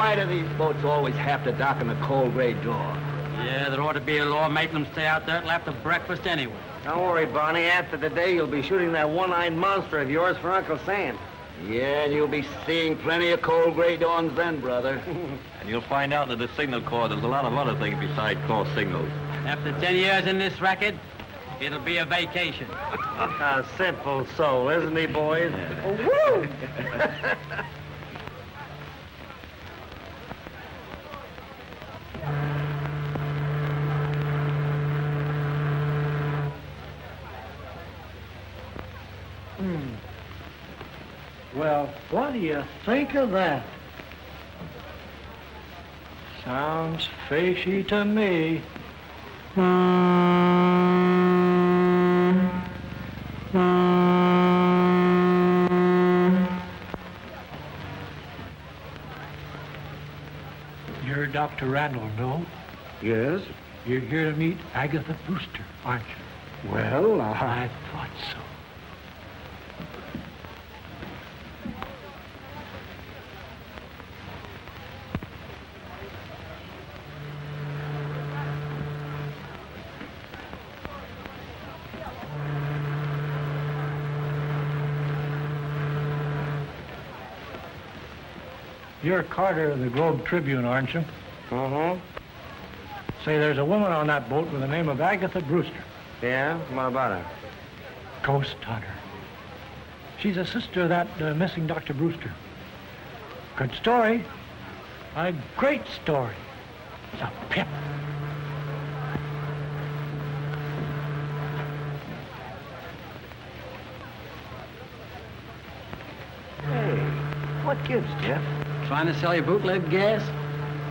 Why do these boats always have to dock in the cold gray door? Yeah, there ought to be a law making them stay out there till after breakfast anyway. Don't worry, Barney. After today, you'll be shooting that one-eyed monster of yours for Uncle Sam. Yeah, and you'll be seeing plenty of cold gray dawns then, brother. And you'll find out that the signal corps, there's a lot of other things besides cross signals. After 10 years in this racket, it'll be a vacation. A simple soul, isn't he, boys? Yeah. Woo! Well, what do you think of that? Sounds fishy to me. You're Dr. Randall, no? Yes? You're here to meet Agatha Brewster, aren't you? Well, I thought so. You're Carter of the Globe Tribune, aren't you? Uh-huh. Say, there's a woman on that boat with the name of Agatha Brewster. Yeah? What about her? Ghost hunter. She's a sister of that missing Dr. Brewster. Good story. A great story. It's a pip. Hey, what gives, Jeff? Trying to sell you bootleg gas?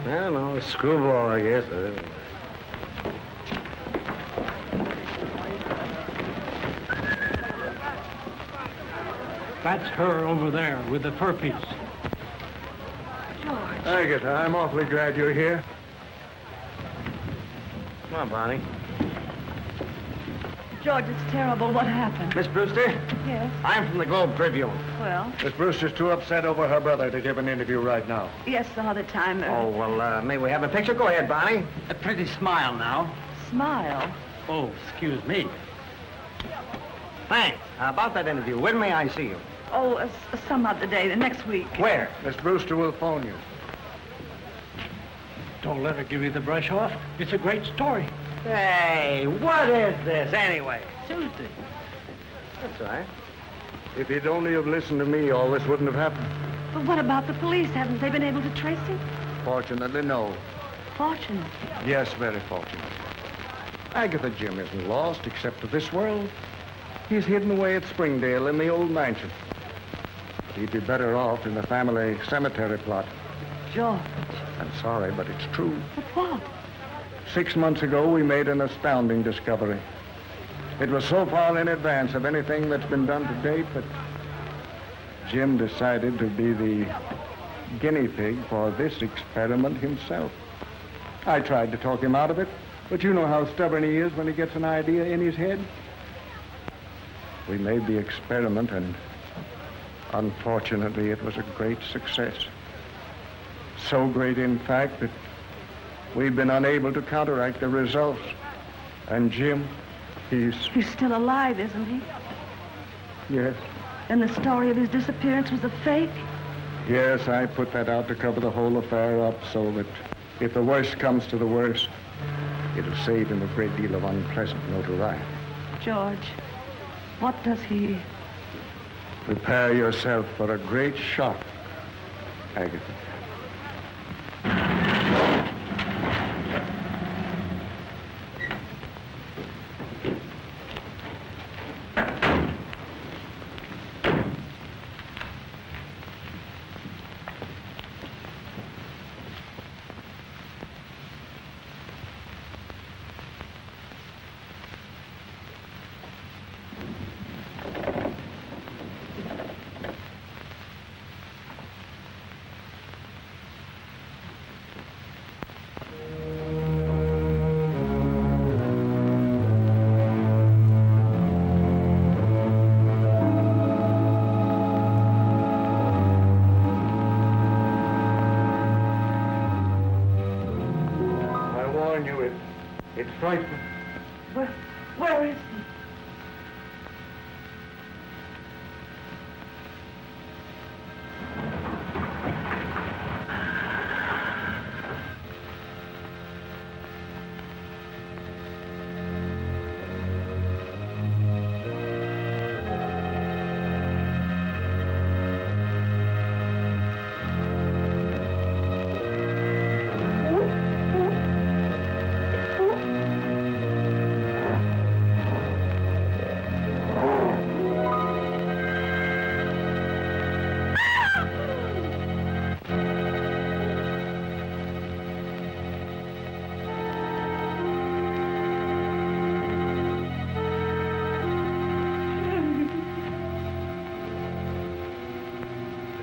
I don't know, a screwball, I guess. That's her over there with the fur piece. George. Agatha, I'm awfully glad you're here. Come on, Bonnie. George, it's terrible. What happened? Miss Brewster, Yes. I'm from the Globe Tribune. Well, Miss Brewster's too upset over her brother to give an interview right now. yes, all the time. Oh, well, may we have a picture? Go ahead, Bonnie. A pretty smile now. Smile. Oh, excuse me. Thanks. About that interview, when may I see you? Oh, some other day, the next week. Where? Miss Brewster will phone you. Don't let her give you the brush off. It's a great story. Hey, what is this, anyway? Tuesday. That's all right. If he'd only have listened to me, all this wouldn't have happened. But what about the police? Haven't they been able to trace him? Fortunately, no. Fortunate. Yes, very fortunate. Agatha Jim isn't lost except to this world. He's hidden away at Springdale in the old mansion. But he'd be better off in the family cemetery plot. George. I'm sorry, but it's true. But what? 6 months ago, we made an astounding discovery. It was so far in advance of anything that's been done to date that Jim decided to be the guinea pig for this experiment himself. I tried to talk him out of it, but you know how stubborn he is when he gets an idea in his head. We made the experiment, and unfortunately, it was a great success. So great, in fact, that we've been unable to counteract the results. And Jim, he's still alive, isn't he? Yes. And the story of his disappearance was a fake? Yes, I put that out to cover the whole affair up so that if the worst comes to the worst, it'll save him a great deal of unpleasant notoriety. George, what does he... Prepare yourself for a great shock, Agatha.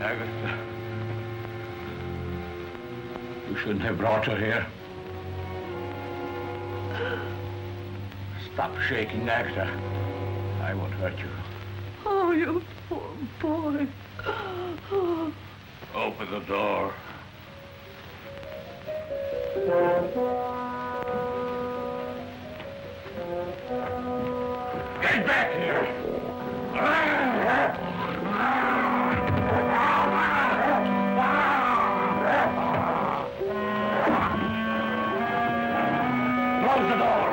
Agatha. You shouldn't have brought her here. Stop shaking, Agatha. I won't hurt you. Oh, you poor boy. Oh. Open the door. Get back here! Close the door!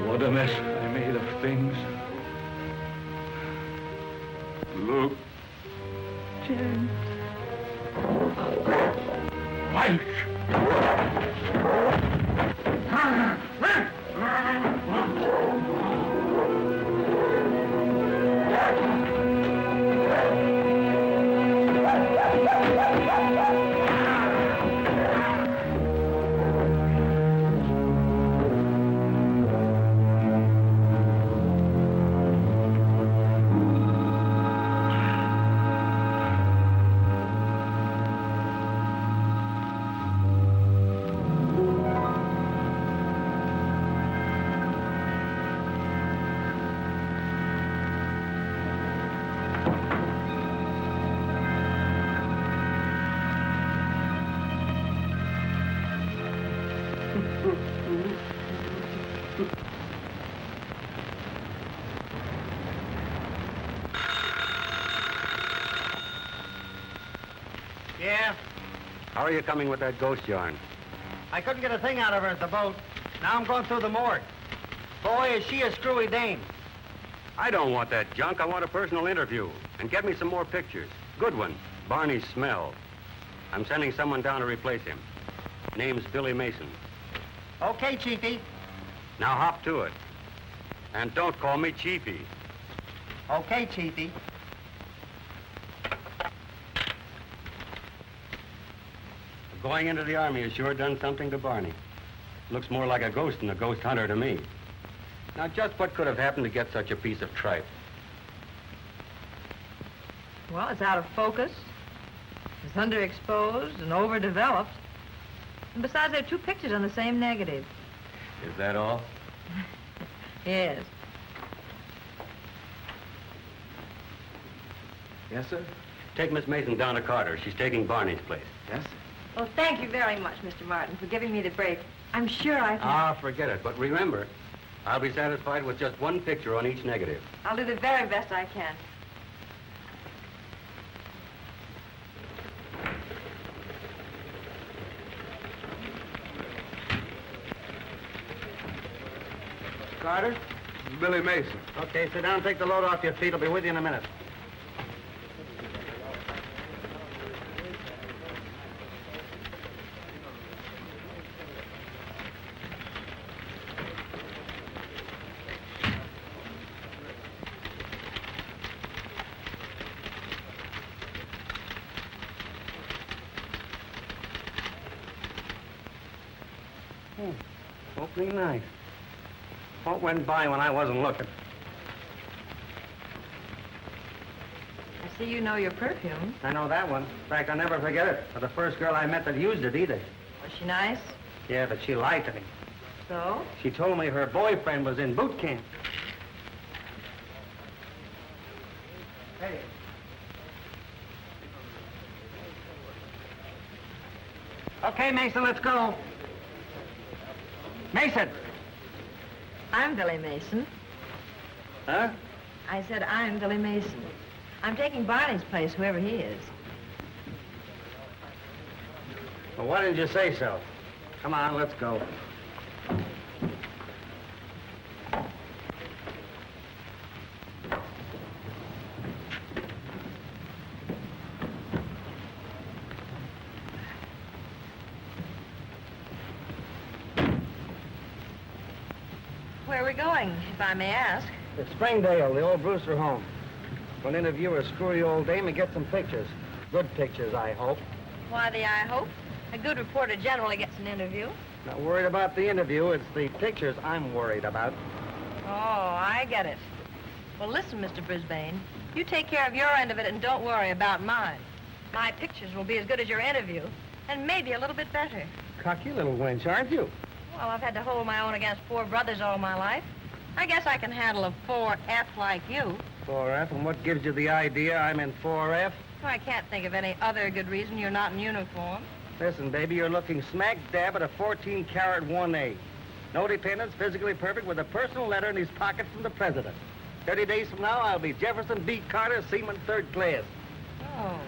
What a mess I made of things. Look. James. Yeah? How are you coming with that ghost yarn? I couldn't get a thing out of her at the boat. Now I'm going through the morgue. Boy, is she a screwy dame. I don't want that junk. I want a personal interview. And get me some more pictures. Good ones. Barney's smell. I'm sending someone down to replace him. Name's Billy Mason. Okay, Chiefy. Now hop to it. And don't call me Chiefy. Okay, Chiefy. Going into the Army has sure done something to Barney. Looks more like a ghost than a ghost hunter to me. Now, just what could have happened to get such a piece of tripe? Well, it's out of focus. It's underexposed and overdeveloped. And besides, there are two pictures on the same negative. Is that all? Yes. Yes, sir? Take Miss Mason down to Carter. She's taking Barney's place. Yes, sir. Well, thank you very much, Mr. Martin, for giving me the break. I'm sure I can... Ah, forget it. But remember, I'll be satisfied with just one picture on each negative. I'll do the very best I can. Carter? Billy Mason. Okay, sit down and take the load off your feet. I'll be with you in a minute. Opening night. What went by when I wasn't looking? I see you know your perfume. I know that one. In fact, I'll never forget it. For the first girl I met that used it either. Was she nice? Yeah, but she lied to me. So? She told me her boyfriend was in boot camp. Hey. Okay, Mason, let's go. Mason! I'm Billy Mason. Huh? I said I'm Billy Mason. I'm taking Barney's place, whoever he is. Well, why didn't you say so? Come on, let's go. going, if I may ask? It's Springdale, the old Brewster home. For an interviewer, screwy old dame and get some pictures. Good pictures, I hope. Why the I hope? A good reporter generally gets an interview. Not worried about the interview. It's the pictures I'm worried about. Oh, I get it. Well, listen, Mr. Brisbane. You take care of your end of it and don't worry about mine. My pictures will be as good as your interview, and maybe a little bit better. Cocky little wench, aren't you? Well, I've had to hold my own against four brothers all my life. I guess I can handle a 4F like you. 4F, and what gives you the idea I'm in 4F? Well, I can't think of any other good reason you're not in uniform. Listen, baby, you're looking smack dab at a 14-carat 1A. No dependents, physically perfect, with a personal letter in his pocket from the president. 30 days from now, I'll be Jefferson B. Carter, Seaman 3rd class. Oh.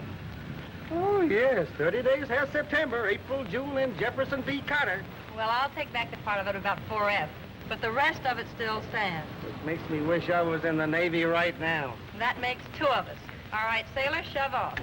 Oh, yes. 30 days has September, April, June, and Jefferson B. Carter. Well, I'll take back the part of it about 4F, but the rest of it still stands. Which makes me wish I was in the Navy right now. That makes two of us. All right, sailor, shove off.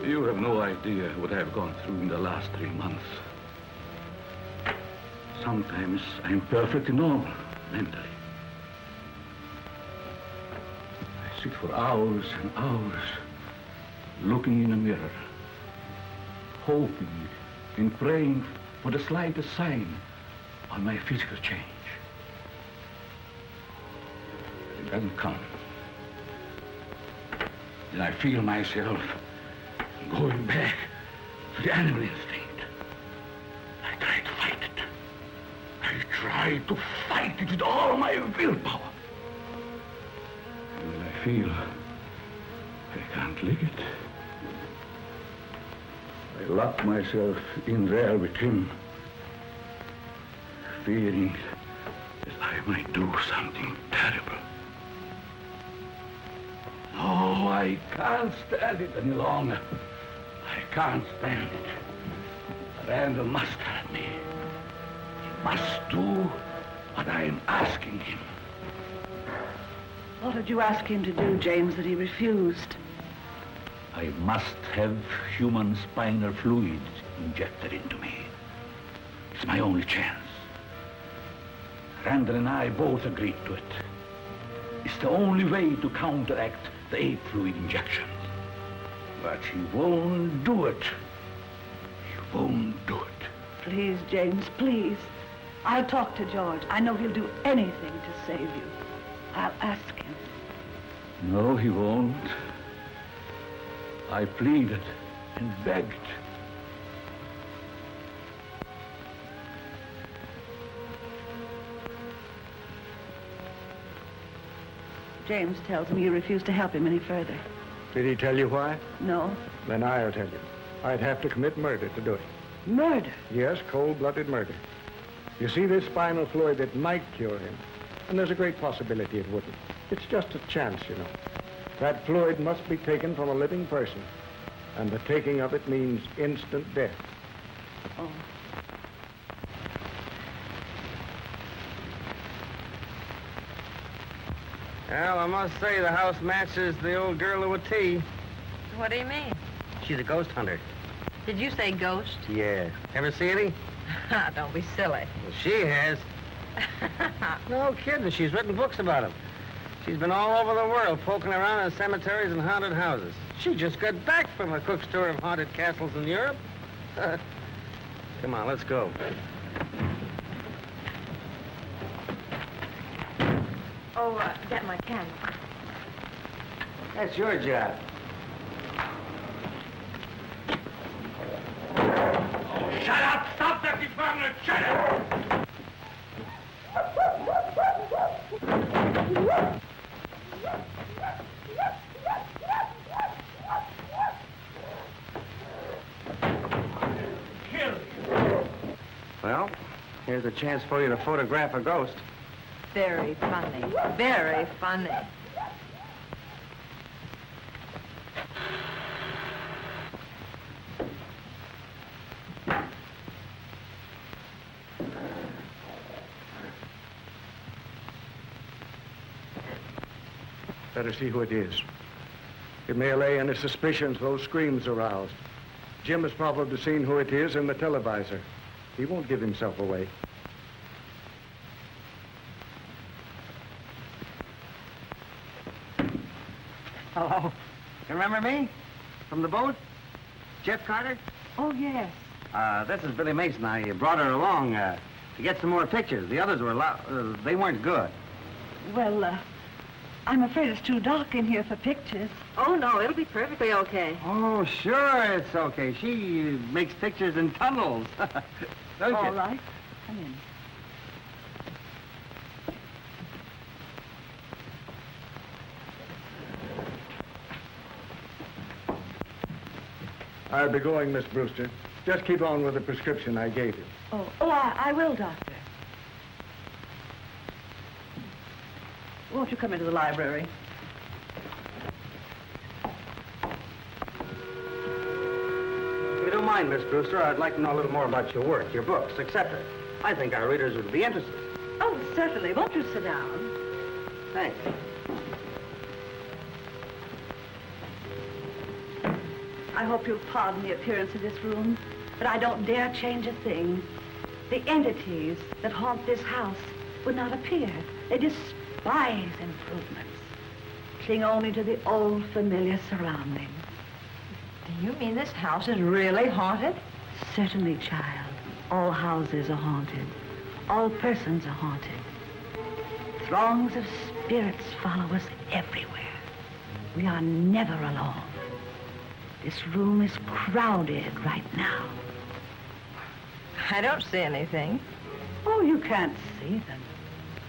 You have no idea what I've gone through in the last 3 months. Sometimes I'm perfectly normal, mentally. I sit for hours and hours, looking in a mirror, hoping and praying for the slightest sign on my physical change. But it doesn't come. Then I feel myself going back to the animal instinct. I try to fight it. I try to fight it with all my willpower. And when I feel I can't lick it, I lock myself in there with him, fearing that I might do something terrible. No, I can't stand it any longer. I can't stand it. Randall must help me. He must do what I am asking him. What did you ask him to do, James, that he refused? I must have human spinal fluid injected into me. It's my only chance. Randall and I both agreed to it. It's the only way to counteract the ape fluid injections. But he won't do it. He won't do it. Please, James, please. I'll talk to George. I know he'll do anything to save you. I'll ask him. No, he won't. I pleaded and begged. James tells me you refuse to help him any further. Did he tell you why? No. Then I'll tell you. I'd have to commit murder to do it. Murder? Yes, cold-blooded murder. You see, this spinal fluid, it might cure him. And there's a great possibility it wouldn't. It's just a chance, you know. That fluid must be taken from a living person. And the taking of it means instant death. Oh. Well, I must say the house matches the old girl to a T. What do you mean? She's a ghost hunter. Did you say ghost? Yeah. Ever see any? Don't be silly. Well, she has. No kidding. She's written books about them. She's been all over the world poking around in cemeteries and haunted houses. She just got back from a cook's tour of haunted castles in Europe. Come on, let's go. Oh, get my candle. That's your job. Shut up! Stop that department! Shut up! Well, here's a chance for you to photograph a ghost. Very funny. Very funny. Better see who it is. It may allay any suspicions those screams aroused. Jim has probably seen who it is in the televisor. He won't give himself away. Hello. You remember me? From the boat? Jeff Carter? Oh, yes. This is Billy Mason. I brought her along to get some more pictures. The others were they weren't good. Well, I'm afraid it's too dark in here for pictures. Oh, no, it'll be perfectly okay. Oh, sure it's okay. She makes pictures in tunnels. Don't you? All right. Come in. I'll be going, Miss Brewster. Just keep on with the prescription I gave you. I will, Doctor. Won't you come into the library? If you don't mind, Miss Brewster, I'd like to know a little more about your work, your books, etc. I think our readers would be interested. Oh, certainly. Won't you sit down? Thanks. I hope you'll pardon the appearance of this room, but I don't dare change a thing. The entities that haunt this house would not appear. They despise improvements, cling only to the old familiar surroundings. Do you mean this house is really haunted? Certainly, child. All houses are haunted. All persons are haunted. Throngs of spirits follow us everywhere. We are never alone. This room is crowded right now. I don't see anything. Oh, you can't see them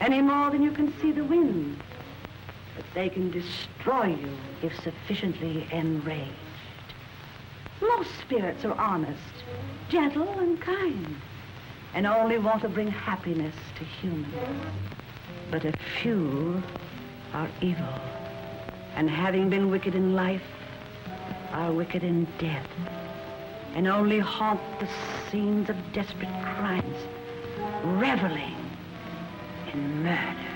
any more than you can see the wind. But they can destroy you if sufficiently enraged. Most spirits are honest, gentle, and kind, and only want to bring happiness to humans. But a few are evil, and having been wicked in life, are wicked in death, and only haunt the scenes of desperate crimes, reveling in murder.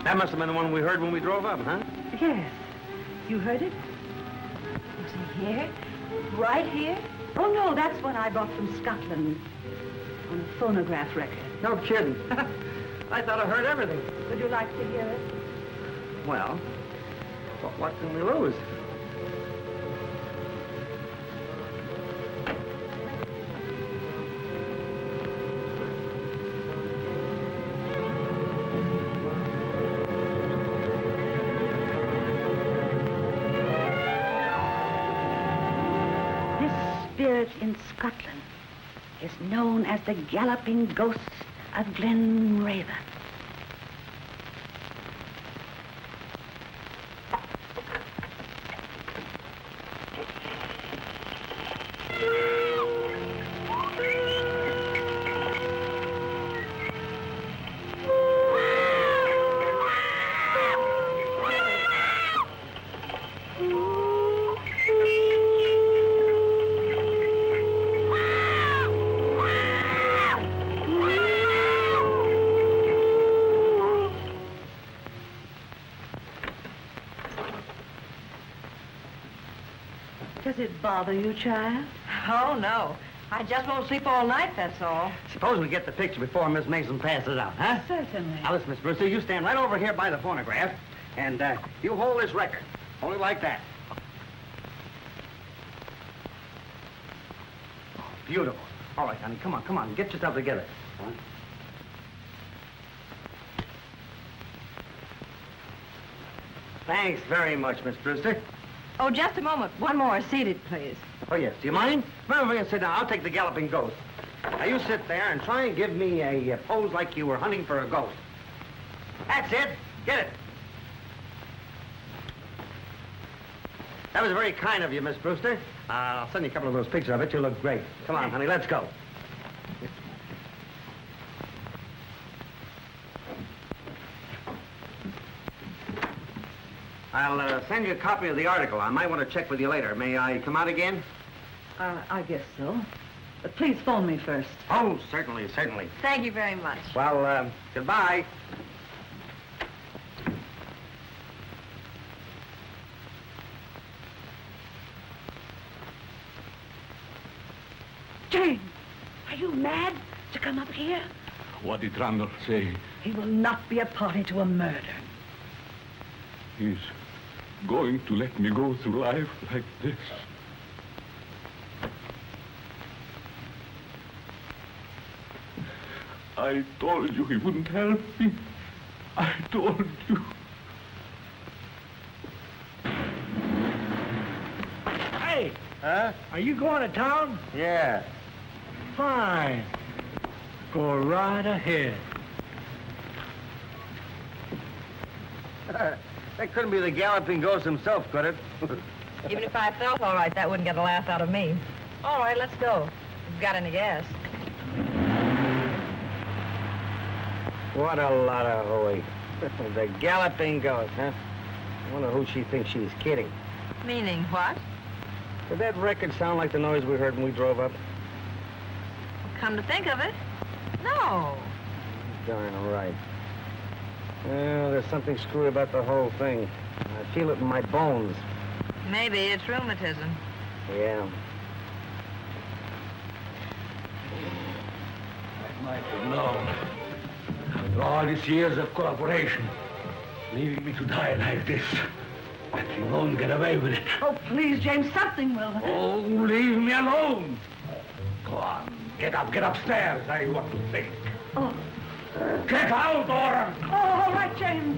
That must have been the one we heard when we drove up, huh? Yes. You heard it? Was it here? Right here? Oh, no, that's one I brought from Scotland on a phonograph record. No kidding. I thought I heard everything. Would you like to hear it? Well, what can we lose? Spirit in Scotland is known as the Galloping Ghost of Glenraven. Does it bother you, child? Oh, no. I just won't sleep all night, that's all. Suppose we get the picture before Miss Mason passes it out, huh? Certainly. Now, listen, Miss Brewster, you stand right over here by the phonograph, and you hold this record. Hold it like that. Oh, beautiful. All right, honey, come on. Get yourself together. All right. Thanks very much, Miss Brewster. Oh, just a moment. One more. Seated, please. Oh, yes. Do you mind? Come over here and sit down. I'll take the galloping ghost. Now, you sit there and try and give me a pose like you were hunting for a ghost. That's it. Get it. That was very kind of you, Miss Brewster. I'll send you a couple of those pictures of it. You look great. Come on, honey, let's go. I'll send you a copy of the article. I might want to check with you later. May I come out again? I guess so. But please phone me first. Oh, certainly. Thank you very much. Well, goodbye. James, are you mad to come up here? What did Randall say? He will not be a party to a murder. He's going to let me go through life like this. I told you he wouldn't help me. I told you. Hey, Huh? are you going to town? Yeah. Fine. Go right ahead. That couldn't be the galloping ghost himself, could it? Even if I felt all right, that wouldn't get a laugh out of me. All right, let's go. If you've got any gas. What a lot of hooey. The galloping ghost, huh? I wonder who she thinks she's kidding. Meaning what? Did that record sound like the noise we heard when we drove up? Come to think of it, no. Darn right. Well, there's something screwy about the whole thing. I feel it in my bones. Maybe it's rheumatism. Yeah. I might have known. After all these years of cooperation, leaving me to die like this. But you won't get away with it. Oh, please, James, something will. Oh, leave me alone. Go on, get upstairs. I want to think. Oh, Get out, Oran! oh, all right, James.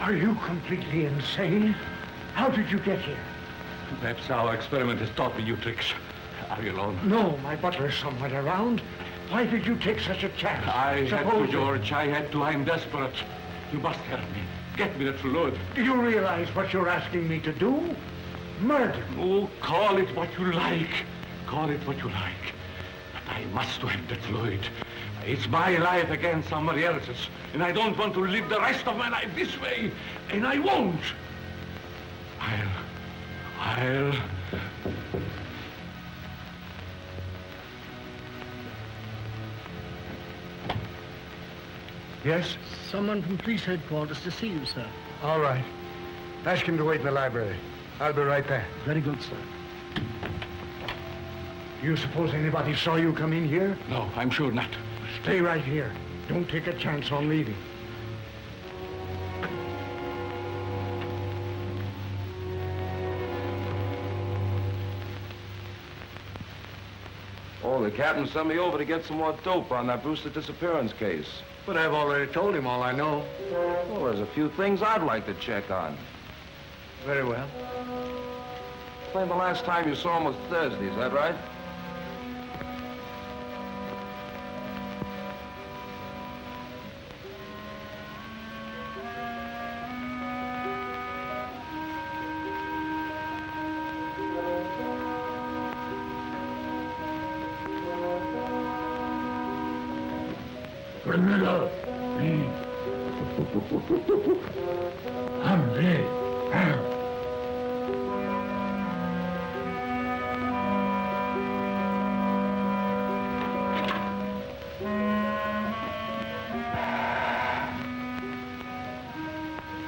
Are you completely insane? How did you get here? Perhaps our experiment has taught me new tricks. Are you alone? No, my butler's somewhere around. Why did you take such a chance? I had to, Suppose- George. I had to. I'm desperate. You must help me. Get me that fluid. Do you realize what you're asking me to do? Murder. Oh, call it what you like. Call it what you like. But I must have that Floyd. It's my life against somebody else's. And I don't want to live the rest of my life this way. And I won't. I'll... Yes? Someone from police headquarters to see you, sir. All right. Ask him to wait in the library. I'll be right there. Very good, sir. Do you suppose anybody saw you come in here? No, I'm sure not. Stay right here. Don't take a chance on leaving. Oh, the captain sent me over to get some more dope on that Brewster disappearance case. But I've already told him all I know. Well, there's a few things I'd like to check on. Very well. Claim the last time you saw him was Thursday, is that right? Granada. Hambre.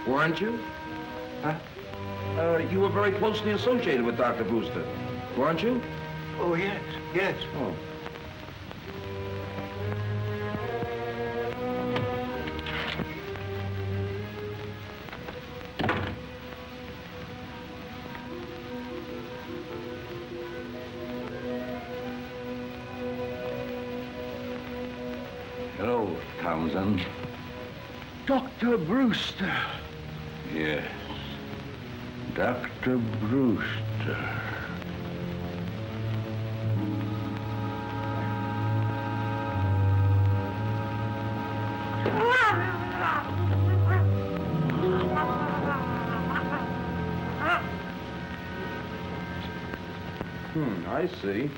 Weren't you? Huh? You were very closely associated with Dr. Brewster, weren't you? Oh, yes, yes. Oh. Hello, Townsend. Dr. Brewster. Yes. Dr. Brewster. I see.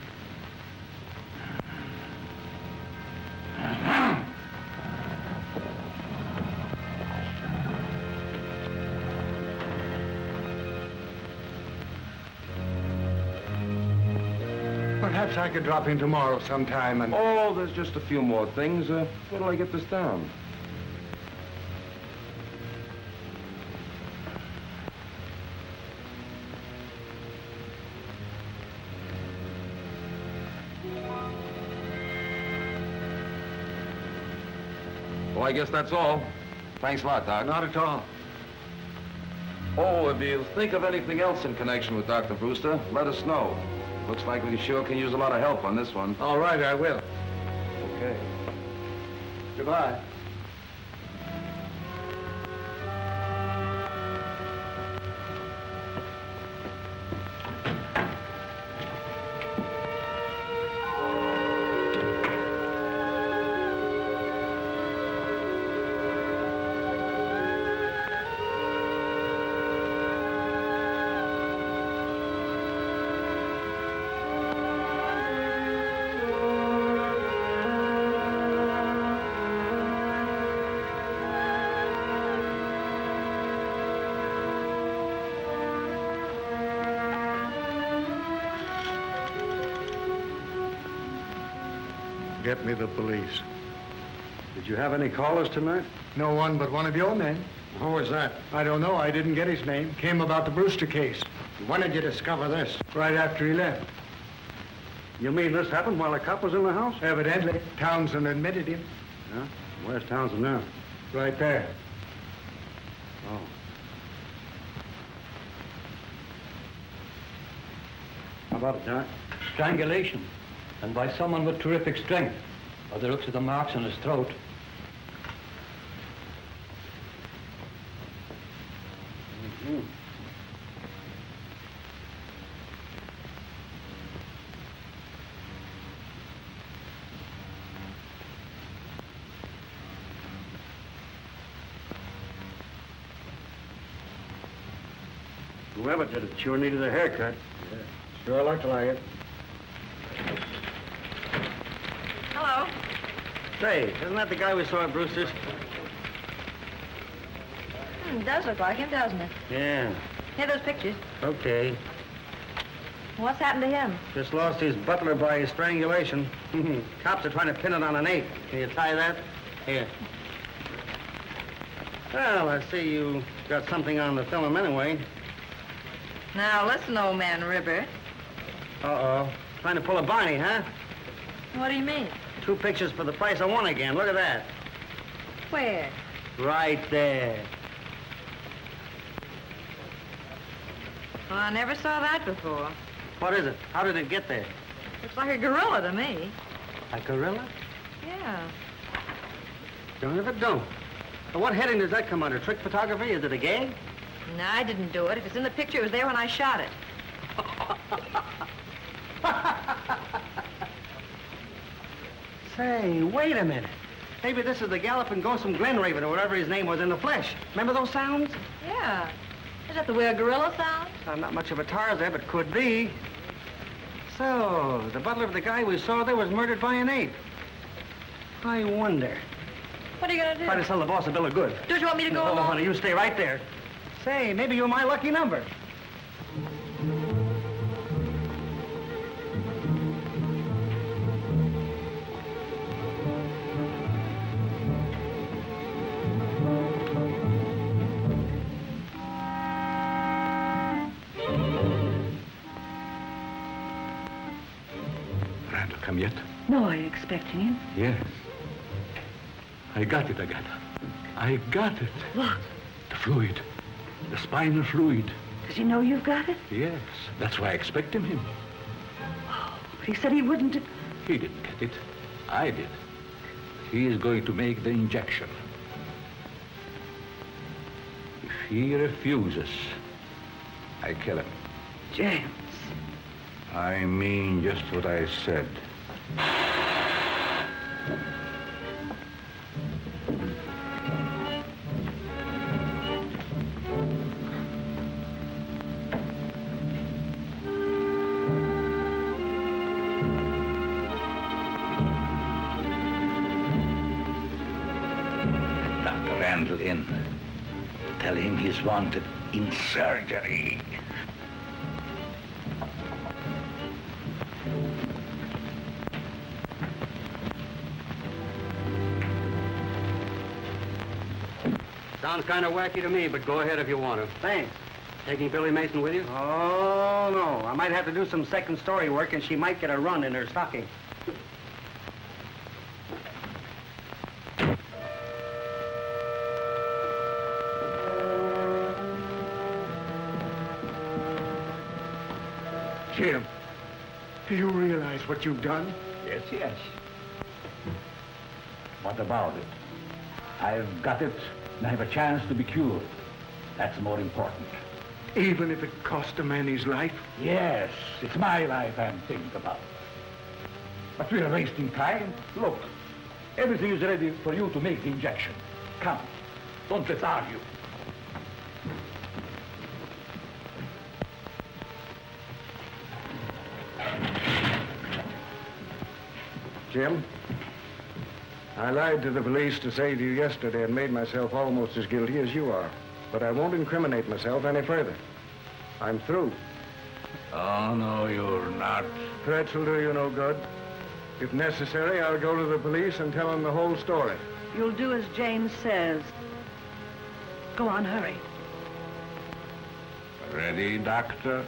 Perhaps I could drop in tomorrow sometime and... Oh, there's just a few more things. What'll I get this down? Well, I guess that's all. Thanks a lot, Doc. Not at all. Oh, if you think of anything else in connection with Dr. Brewster, let us know. Looks like we sure can use a lot of help on this one. All right, I will. Okay. Goodbye. Get me the police. Did you have any callers tonight? No one but one of your men. Who was that? I don't know. I didn't get his name. Came about the Brewster case. When did you discover this? Right after he left. You mean this happened while the cop was in the house? Evidently. Townsend admitted him. Yeah? Where's Townsend now? Right there. Oh. How about it, Doc? Strangulation. And by someone with terrific strength. By the looks of the marks on his throat. Mm-hmm. Whoever did it sure needed a haircut. Yeah, sure looked like it. Hello. Say, isn't that the guy we saw at Brewster's? It does look like him, doesn't it? Yeah. Here are those pictures. Okay. What's happened to him? Just lost his butler by strangulation. Cops are trying to pin it on an ape. Can you tie that? Here. Well, I see you got something on the film anyway. Now, listen, old man River. Uh-oh. Trying to pull a Barney, huh? What do you mean? 2 pictures for the price of 1 again. Look at that. Where? Right there. Well, I never saw that before. What is it? How did it get there? Looks like a gorilla to me. A gorilla? Yeah. Don't if it don't. Well, what heading does that come under? Trick photography? Is it a gag? No, I didn't do it. If it's in the picture, it was there when I shot it. Say, wait a minute. Maybe this is the galloping ghost from Glen Raven or whatever his name was in the flesh. Remember those sounds? Yeah. Is that the way a gorilla sounds? I'm not much of a Tarzan, but could be. So, the butler of the guy we saw there was murdered by an ape. I wonder. What are you going to do? Try to sell the boss a bill of goods. Don't you want me to go No, along? honey, you stay right there. Say, maybe you're my lucky number. Randall come yet? No, are you expecting him? Yes. I got it, Agatha. I got it. What? The fluid. The spinal fluid. Does he know you've got it? Yes. That's why I expected him. But he said he wouldn't. He didn't get it. I did. He is going to make the injection. If he refuses, I kill him. James. I mean just what I said. Dr. Randall in. Tell him he's wanted in surgery. Sounds kind of wacky to me, but go ahead if you want to. Thanks. Taking Billy Mason with you? Oh, no. I might have to do some second story work, and she might get a run in her stocking. Jim, do you realize what you've done? Yes, yes. What about it? I've got it, and I have a chance to be cured. That's more important. Even if it cost a man his life? Yes, it's my life I'm thinking about. But we are wasting time. Look, everything is ready for you to make the injection. Come, don't let's argue. Jim, I lied to the police to save you yesterday and made myself almost as guilty as you are. But I won't incriminate myself any further. I'm through. Oh, no, you're not. Threats will do you no good. If necessary, I'll go to the police and tell them the whole story. You'll do as James says. Go on, hurry. Ready, Doctor?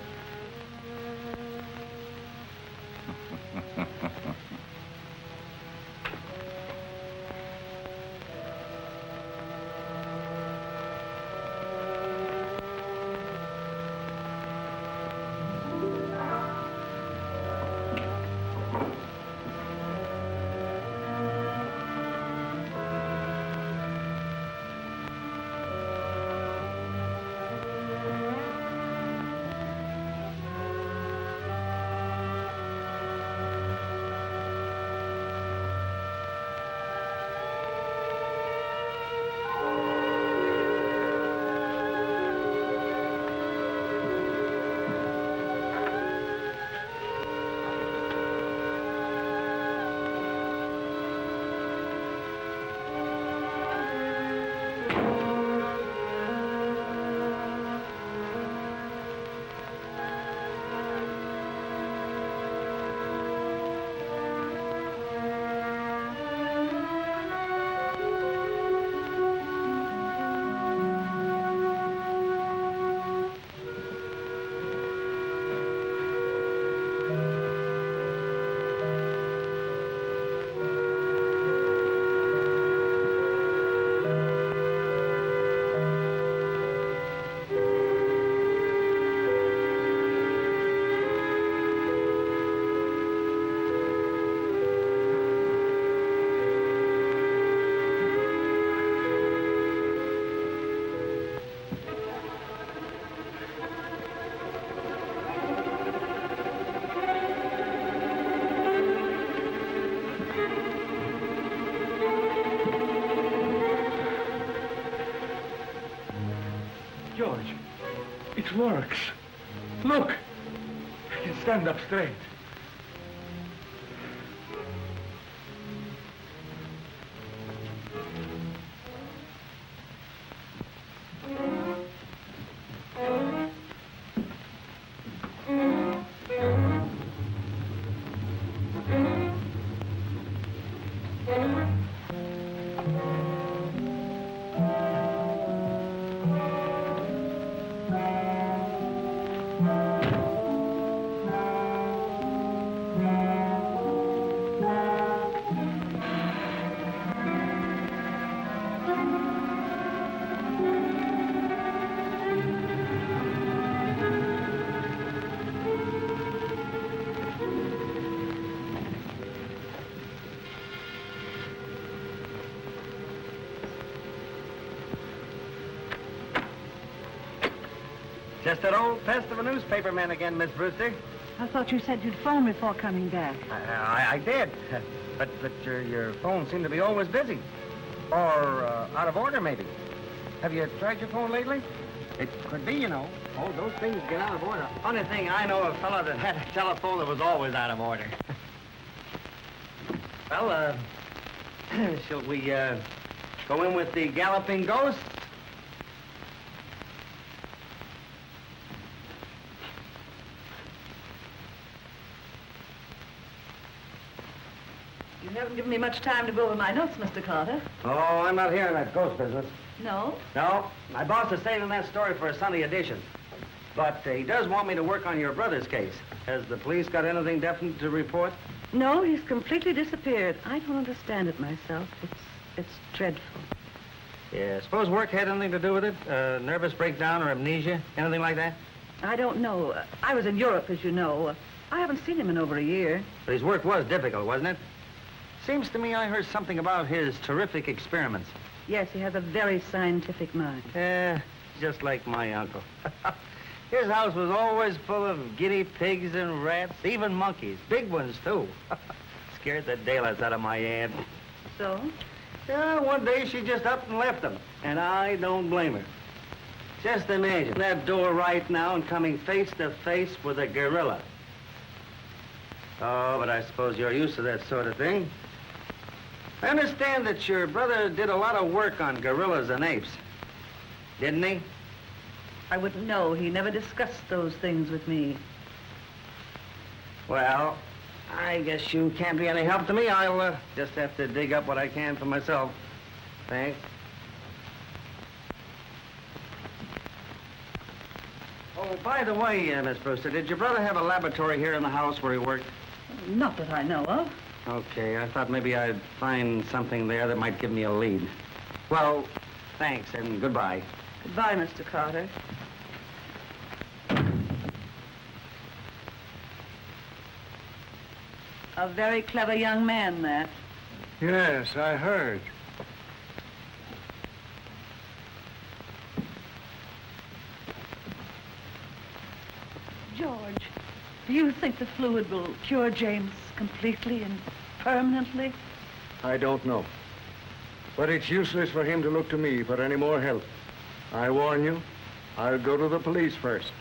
works. Look, I can stand up straight. Just that old pest of a newspaperman again, Miss Brewster. I thought you said you'd phone before coming back. I did. But your phone seemed to be always busy. Or out of order, maybe. Have you tried your phone lately? It could be, you know. Oh, those things get out of order. Funny thing, I know a fellow that had a telephone that was always out of order. Well, shall we go in with the galloping ghost? You haven't given me much time to go over my notes, Mr. Carter. Oh, I'm not here in that ghost business. No? No, my boss is saving that story for a Sunday edition. But he does want me to work on your brother's case. Has the police got anything definite to report? No, he's completely disappeared. I don't understand it myself. It's dreadful. Yeah, suppose work had anything to do with it? Nervous breakdown or amnesia? Anything like that? I don't know. I was in Europe, as you know. I haven't seen him in over a year. But his work was difficult, wasn't it? Seems to me I heard something about his terrific experiments. Yes, he has a very scientific mind. Yeah, just like my uncle. His house was always full of guinea pigs and rats, even monkeys. Big ones, too. Scared the daylights out of my aunt. So? Yeah, one day she just up and left them, and I don't blame her. Just imagine that door right now and coming face to face with a gorilla. Oh, but I suppose you're used to that sort of thing. I understand that your brother did a lot of work on gorillas and apes. Didn't he? I wouldn't know. He never discussed those things with me. Well, I guess you can't be any help to me. I'll just have to dig up what I can for myself. Thanks. Oh, by the way, Miss Brewster, did your brother have a laboratory here in the house where he worked? Not that I know of. Okay, I thought maybe I'd find something there that might give me a lead. Well, thanks and goodbye. Goodbye, Mr. Carter. A very clever young man, that. Yes, I heard. George, do you think the fluid will cure James completely and permanently? I don't know. But it's useless for him to look to me for any more help. I warn you, I'll go to the police first.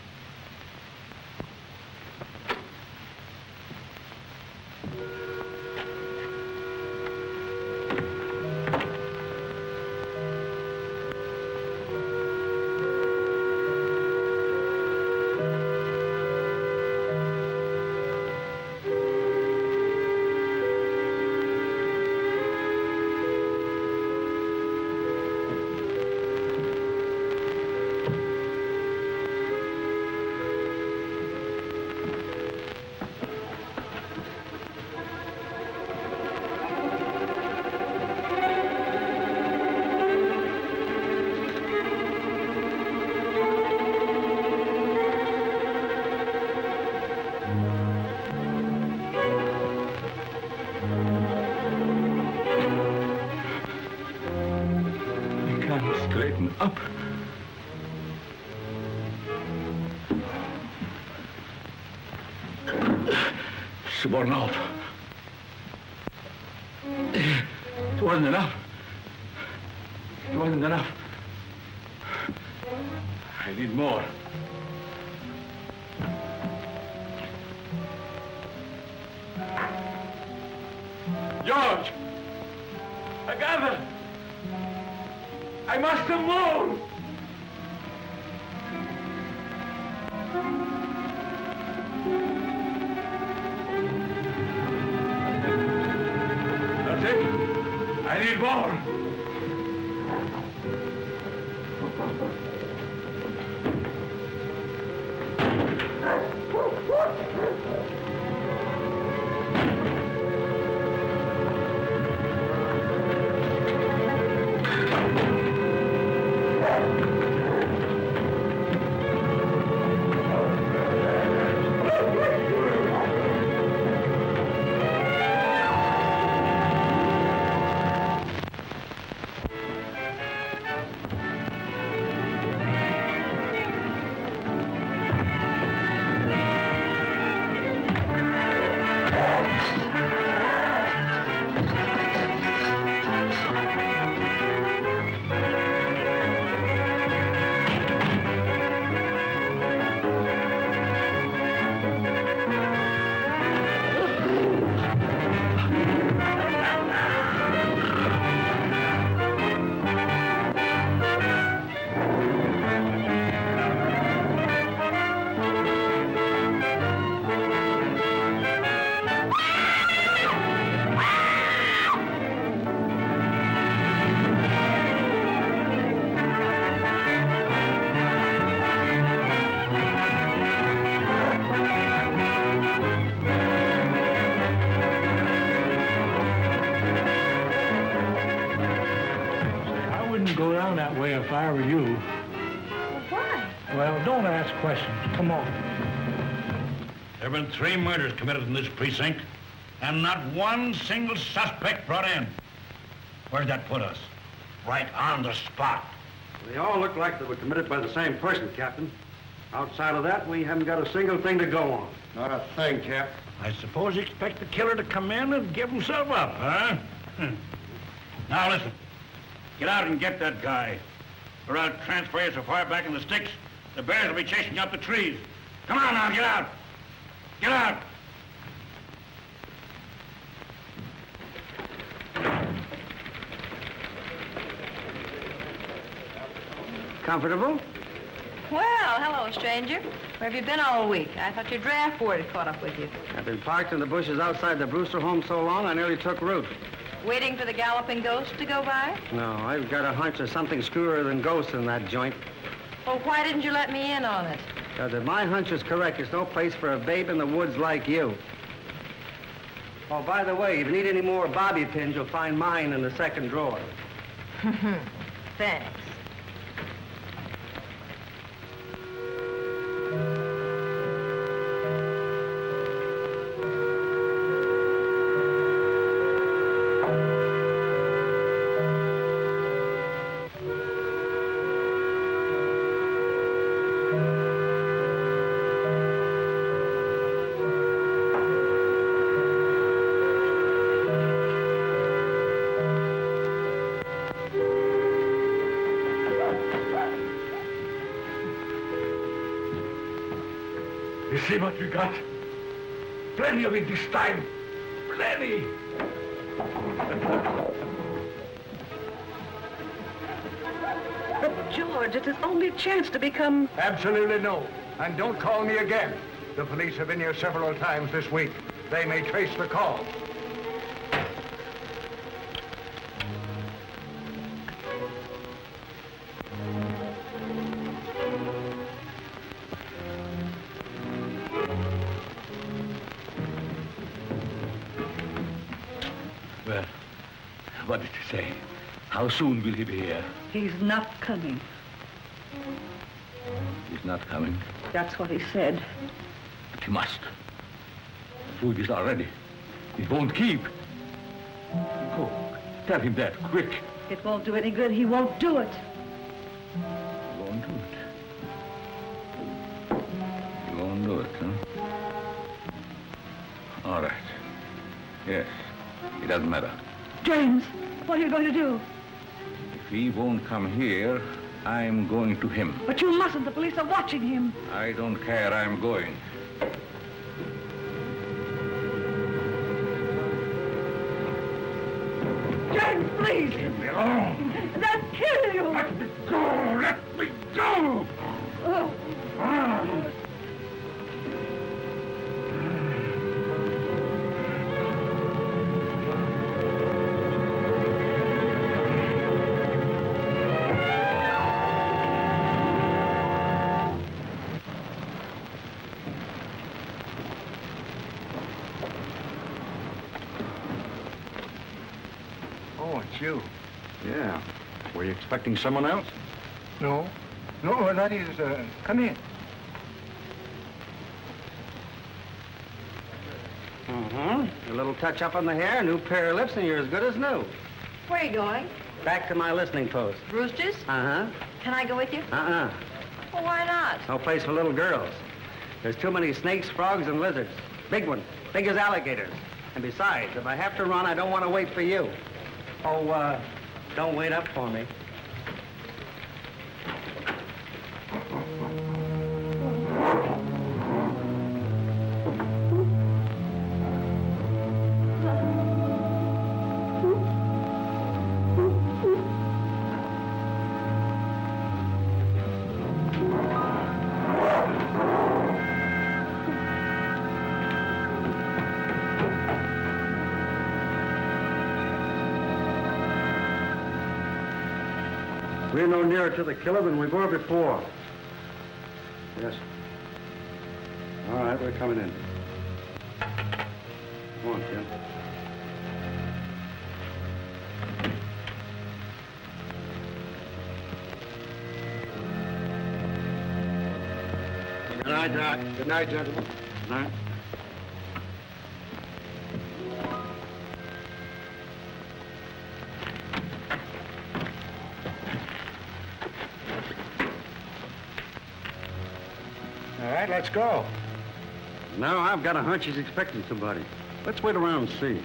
Straighten up. She worn off. It wasn't enough. It wasn't enough. I need more. George! Agatha! I must have moved! That's it. I need more. Go down that way if I were you. Well, why? Well, don't ask questions. Come on. There have been 3 murders committed in this precinct, and not one single suspect brought in. Where'd that put us? Right on the spot. They all look like they were committed by the same person, Captain. Outside of that, we haven't got a single thing to go on. Not a thing, Cap. I suppose you expect the killer to come in and give himself up, huh? Now listen. Get out and get that guy. Or I'll transfer you so far back in the sticks, the bears will be chasing you up the trees. Come on now, get out. Get out. Comfortable? Well, hello, stranger. Where have you been all week? I thought your draft board had caught up with you. I've been parked in the bushes outside the Brewster home so long I nearly took root. Waiting for the galloping ghost to go by? No, I've got a hunch there's something screwier than ghosts in that joint. Well, why didn't you let me in on it? Because if my hunch is correct, there's no place for a babe in the woods like you. Oh, by the way, if you need any more bobby pins, you'll find mine in the second drawer. Thanks. You see what we got? Plenty of it this time. Plenty. But, George, it's his only chance to become... Absolutely no. And don't call me again. The police have been here several times this week. They may trace the call. Well, what did he say? How soon will he be here? He's not coming. He's not coming. That's what he said. But he must. The food is all ready. It won't keep. Go. Tell him that, quick. It won't do any good. He won't do it. He won't do it. He won't do it, huh? All right. Yes. It doesn't matter. James, what are you going to do? If he won't come here, I'm going to him. But you mustn't. The police are watching him. I don't care. I'm going. Please. Leave me alone. They'll kill you. Let me go. Let me go. Oh, it's you. Yeah. Were you expecting someone else? No. No, that is, come in. A little touch-up on the hair, a new pair of lips, and you're as good as new. Where are you going? Back to my listening post. Roosters? Uh-huh. Can I go with you? Uh-uh. Well, why not? No place for little girls. There's too many snakes, frogs, and lizards. Big ones. Big as alligators. And besides, if I have to run, I don't want to wait for you. Oh, don't wait up for me. We're no nearer to the killer than we were before. Yes. All right, we're coming in. Come on, Jim. Good night, Doc. Good night, gentlemen. Good night. All right, let's go. Now I've got a hunch he's expecting somebody. Let's wait around and see.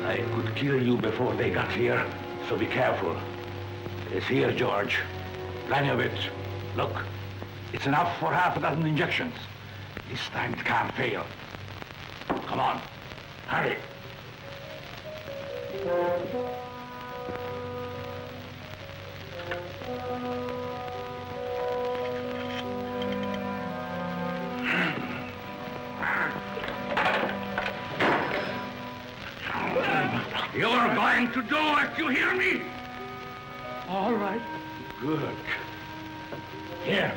I could kill you before they got here, so be careful. It's here, George. Plenty of it. Look, it's enough for half a dozen injections. This time it can't fail. Come on, hurry. You're going to do it, you hear me? All right. Good. Here.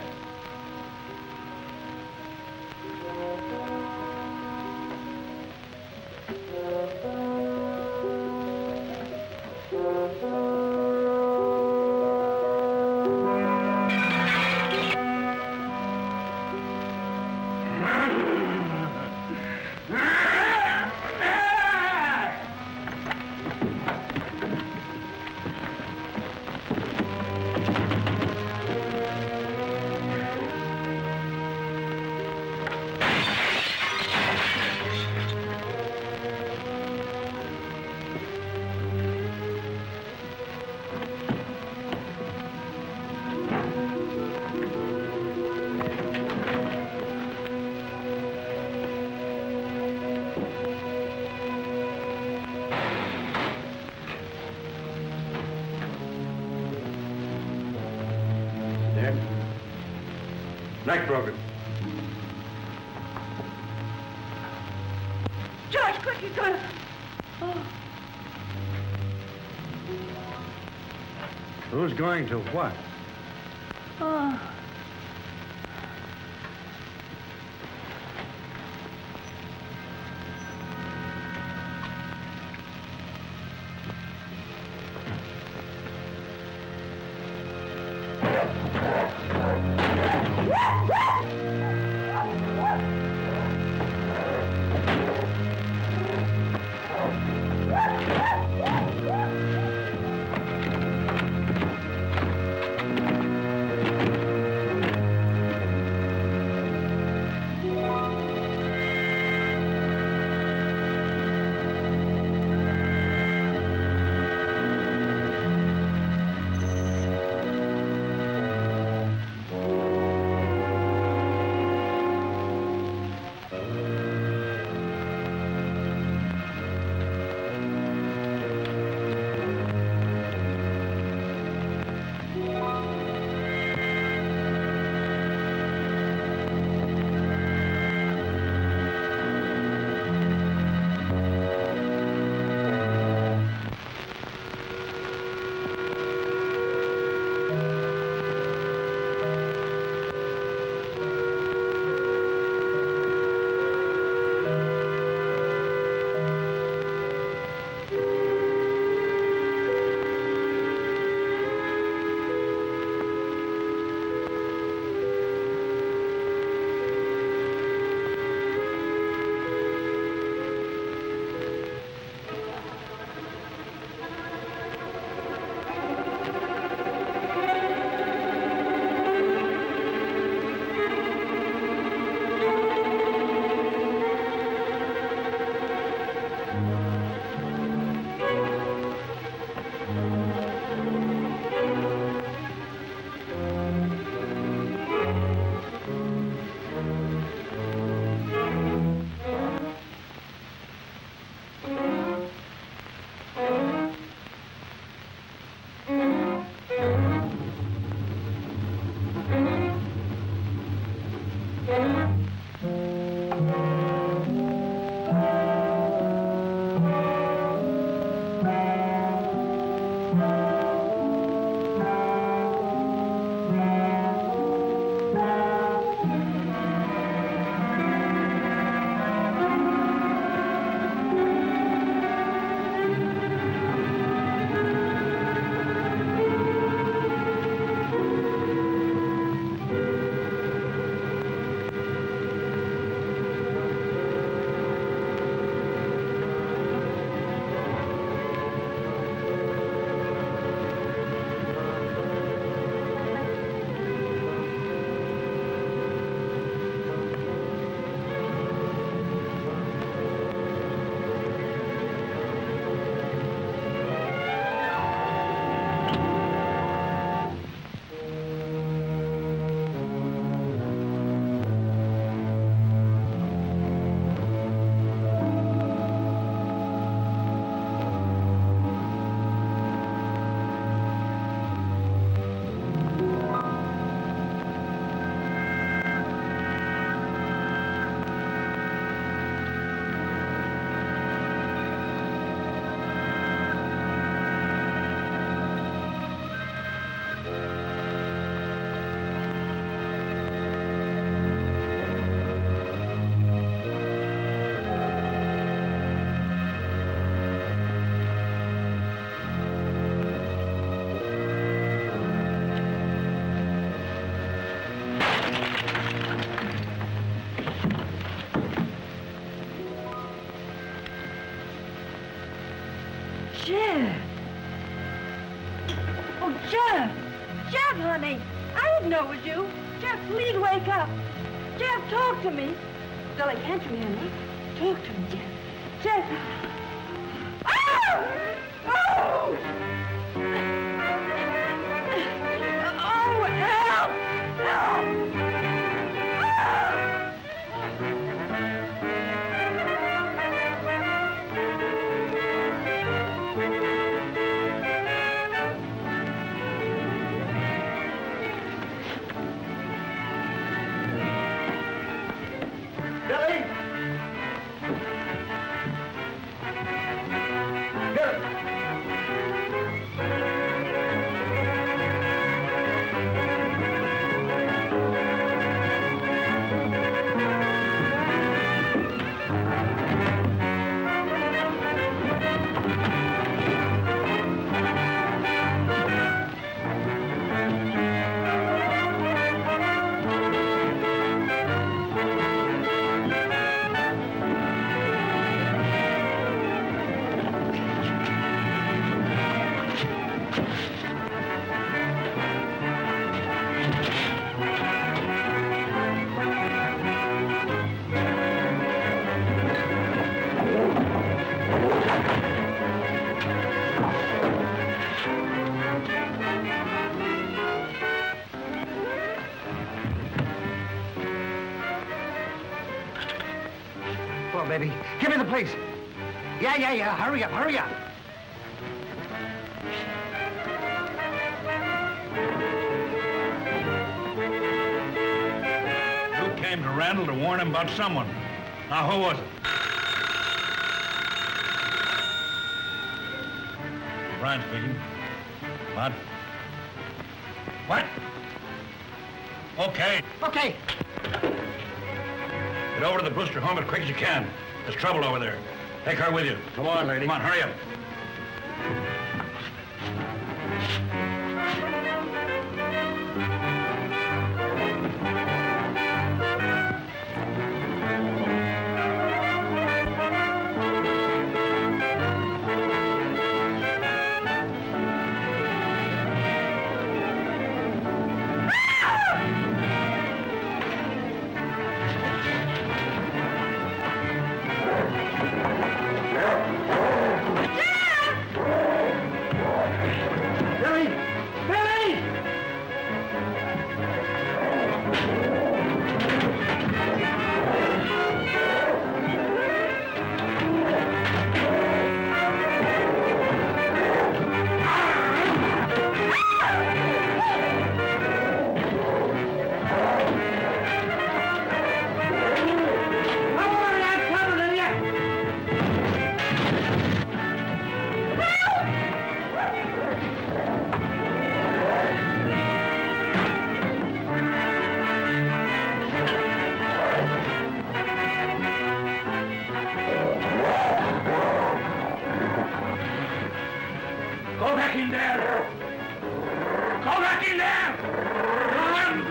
Neck broken. George, quick, he's going to... Oh. Who's going to what? Oh. Jeff. Oh, Jeff. Jeff, honey. I didn't know it was you. Jeff, please wake up. Jeff, talk to me. Darling, can't you hear me? Talk to me, Jeff. Jeff. Oh! Oh! Oh, help! Help! Billy! Billy! Come on, baby. Give me the place. Yeah. Hurry up, hurry up. You came to Randall to warn him about someone. Now, who was it? Brian speaking. What? What? Okay. Okay. Get over to the Brewster home as quick as you can. There's trouble over there. Take her with you. Come on, lady. Come on, hurry up. Go back in there! Go back in there! Run!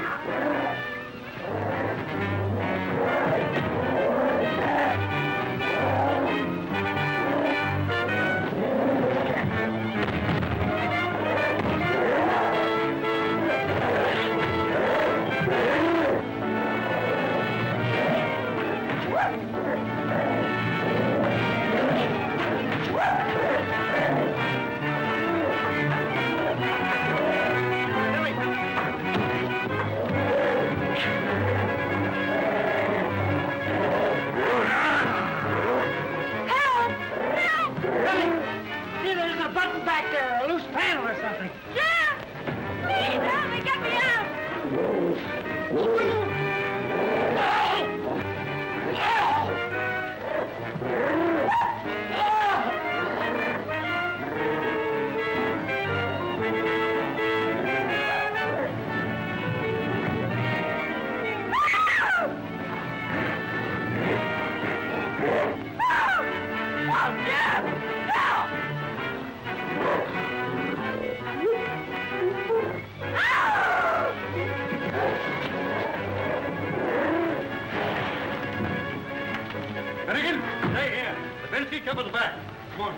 Finnegan, stay here. The bench seat covers the back. Come on.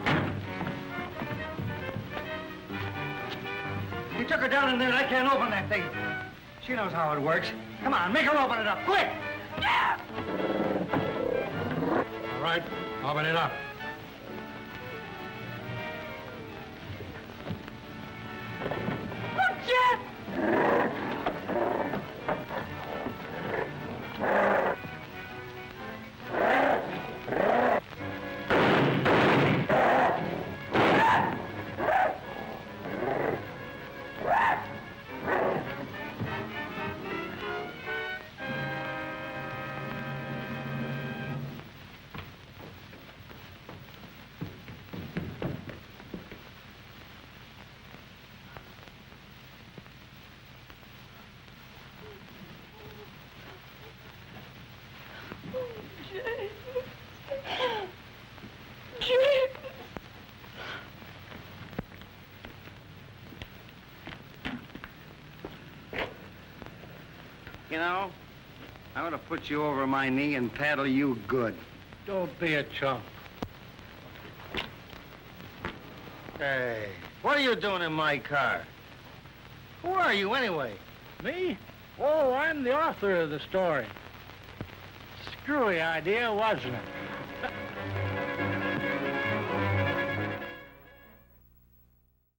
Stuck her down in there and I can't open that thing. She knows how it works. Come on, make her open it up, quick! All right, open it up. Look, Jeff! You know, I ought to put you over my knee and paddle you good. Don't be a chump. Hey, what are you doing in my car? Who are you, anyway? Me? Oh, I'm the author of the story. Screwy idea, wasn't it?